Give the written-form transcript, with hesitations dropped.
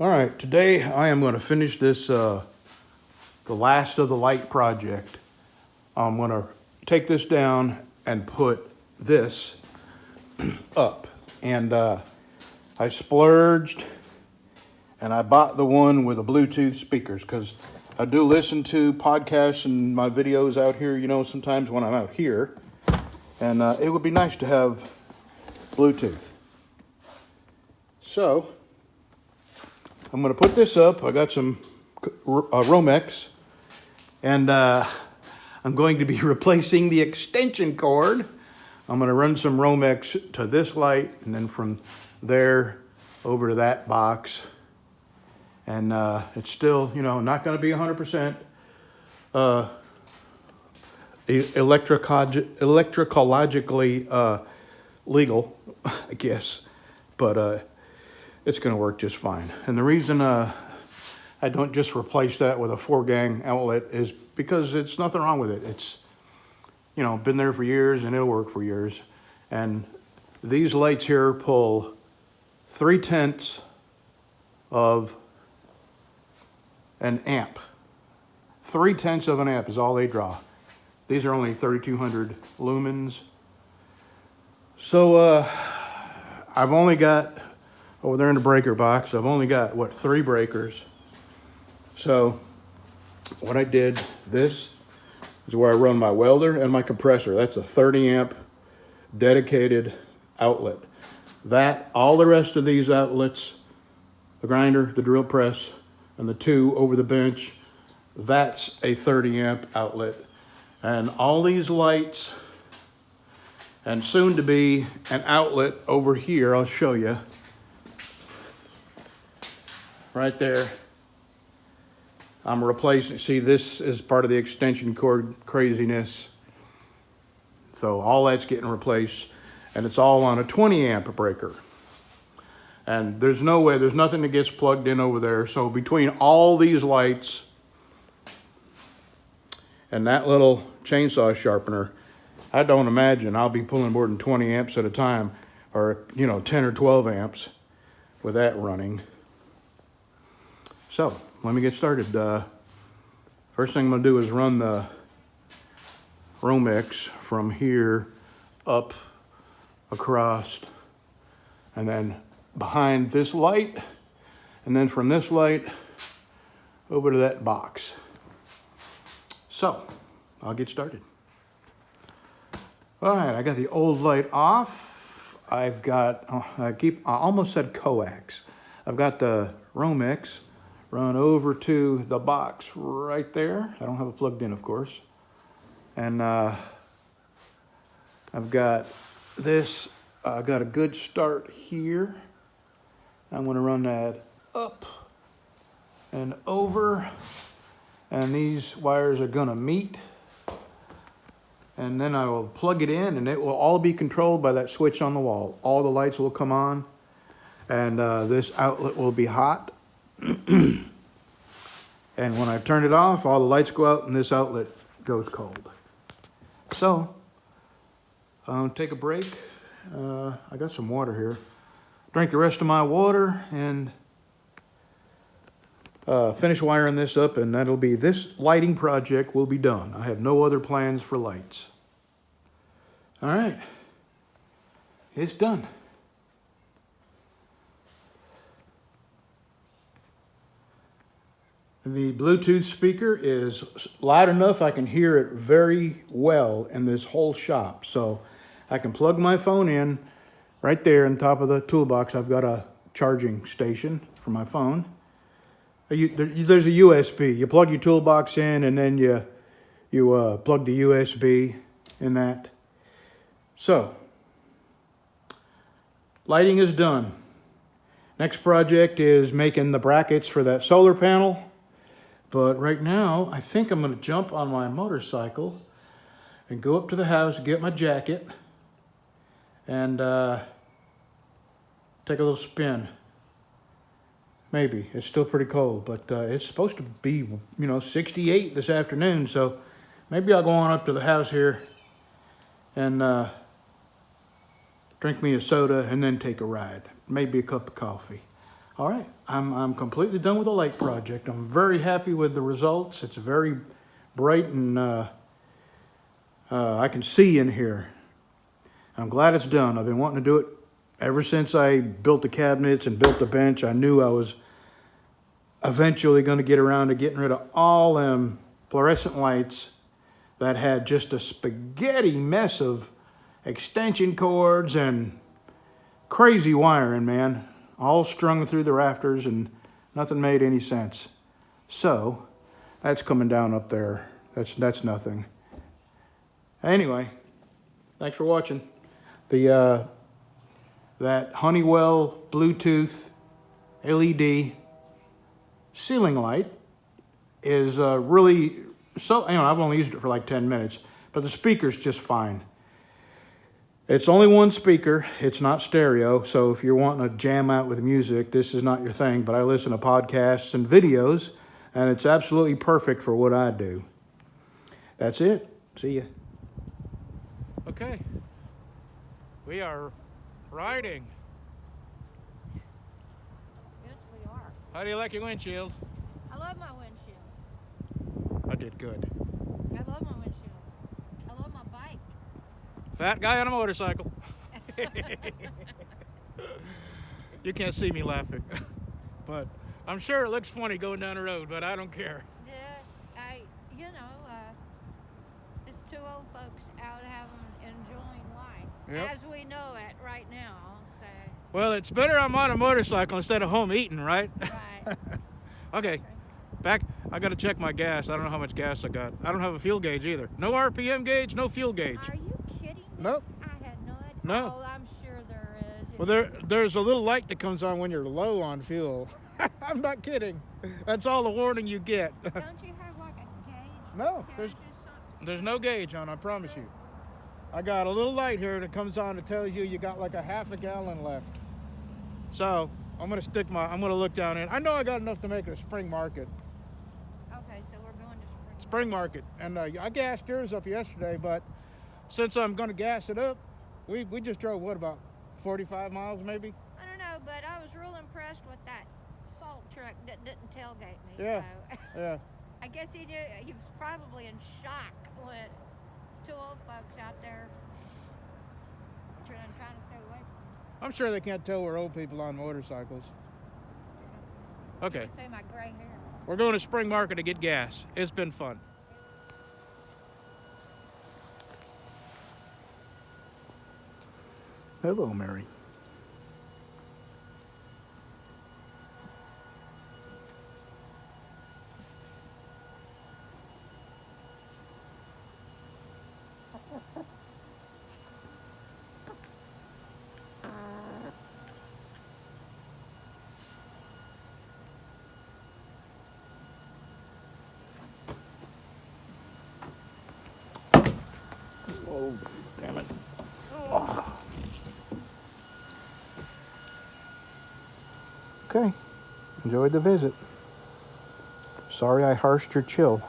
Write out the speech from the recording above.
All right, today I am going to finish this, the last of the light project. I'm going to take this down and put this up. And I splurged and I bought the one with the Bluetooth speakers because I do listen to podcasts and my videos out here, sometimes when I'm out here. And it would be nice to have Bluetooth. So I'm going to put this up. I got some Romex, and I'm going to be replacing the extension cord. I'm going to run some Romex to this light, and then from there over to that box. And it's still, not going to be 100% electrocologically legal, I guess, but it's going to work just fine. And the reason I don't just replace that with a 4-gang outlet is because it's nothing wrong with it. It's, been there for years and it'll work for years. And these lights here pull 3/10 of an amp. 3/10 of an amp is all they draw. These are only 3,200 lumens. So I've only got, over there in the breaker box, I've only got, 3 breakers. So what I did, this is where I run my welder and my compressor. That's a 30 amp dedicated outlet. All the rest of these outlets, the grinder, the drill press, and the 2 over the bench, that's a 30 amp outlet. And all these lights, and soon to be an outlet over here, I'll show you. Right there. I'm replacing, see, this is part of the extension cord craziness. So all that's getting replaced, and it's all on a 20 amp breaker. And there's no way, there's nothing that gets plugged in over there. So between all these lights and that little chainsaw sharpener, I don't imagine I'll be pulling more than 20 amps at a time, or 10 or 12 amps with that running. So let me get started. First thing I'm gonna do is run the Romex from here up across, and then behind this light, and then from this light over to that box. So I'll get started. All right, I got the old light off. I've got, I almost said coax. I've got the Romex run over to the box right there. I don't have it plugged in, of course. And I've got this, I got a good start here. I'm gonna run that up and over, and these wires are gonna meet. And then I will plug it in, and it will all be controlled by that switch on the wall. All the lights will come on, and this outlet will be hot. And when I turn it off, all the lights go out and this outlet goes cold. So I'll take a break. I got some water here. Drink the rest of my water and finish wiring this up, and that'll be, this lighting project will be done. I have no other plans for lights. All right, it's done. The Bluetooth speaker is loud enough I can hear it very well in this whole shop. So I can plug my phone in right there on top of the toolbox. I've got a charging station for my phone. There's a USB. You plug your toolbox in, and then you plug the USB in that. So lighting is done. Next project is making the brackets for that solar panel. But right now, I think I'm going to jump on my motorcycle and go up to the house, get my jacket, and take a little spin. Maybe. It's still pretty cold, but it's supposed to be, 68 this afternoon. So maybe I'll go on up to the house here and drink me a soda and then take a ride. Maybe a cup of coffee. All right, I'm completely done with the light project. I'm very happy with the results. It's very bright and I can see in here. I'm glad it's done. I've been wanting to do it ever since I built the cabinets and built the bench. I knew I was eventually going to get around to getting rid of all them fluorescent lights that had just a spaghetti mess of extension cords and crazy wiring, man. All strung through the rafters and nothing made any sense. So that's coming down up there. That's nothing. Anyway, thanks for watching. The that Honeywell Bluetooth LED ceiling light is really so, I've only used it for like 10 minutes, but the speaker's just fine. It's only one speaker. It's not stereo, so if you're wanting to jam out with music, this is not your thing, but I listen to podcasts and videos, and it's absolutely perfect for what I do. That's it. See ya. Okay. We are riding. Yes, we are. How do you like your windshield? I love my windshield. I did good. I love my windshield. I love my bike. Fat guy on a motorcycle. You can't see me laughing, but I'm sure it looks funny going down the road, but I don't care. It's two old folks out enjoying life, Yep. as we know it right now. So, Well, it's better I'm on a motorcycle instead of home eating, right? right. Okay, back. I got to check my gas. I don't know how much gas I got. I don't have a fuel gauge either. No RPM gauge, no fuel gauge. Are you kidding me? Nope. I had no idea. No. Oh, I'm sure there is. Well, there's a little light that comes on when you're low on fuel. I'm not kidding. That's all the warning you get. Don't you have like a gauge? No, that tells you something? There's no gauge on, I promise you. I got a little light here that comes on that tells you got like a half a gallon left. So I'm gonna look down in. I know I got enough to make it a spring market. Okay, so we're going to Spring market. And I gassed yours up yesterday, but since I'm gonna gas it up, we just drove, what, about 45 miles maybe? I don't know, but I was real impressed with that salt truck that didn't tailgate me. Yeah. So Yeah. I guess he was probably in shock with two old folks out there trying to stay away from I'm sure they can't tell we're old people on motorcycles. me. Okay. You can see my gray hair. We're going to spring market to get gas. It's been fun. Hello, Mary. Oh, damn it. Oh. Okay. Enjoyed the visit. Sorry I harshed your chill.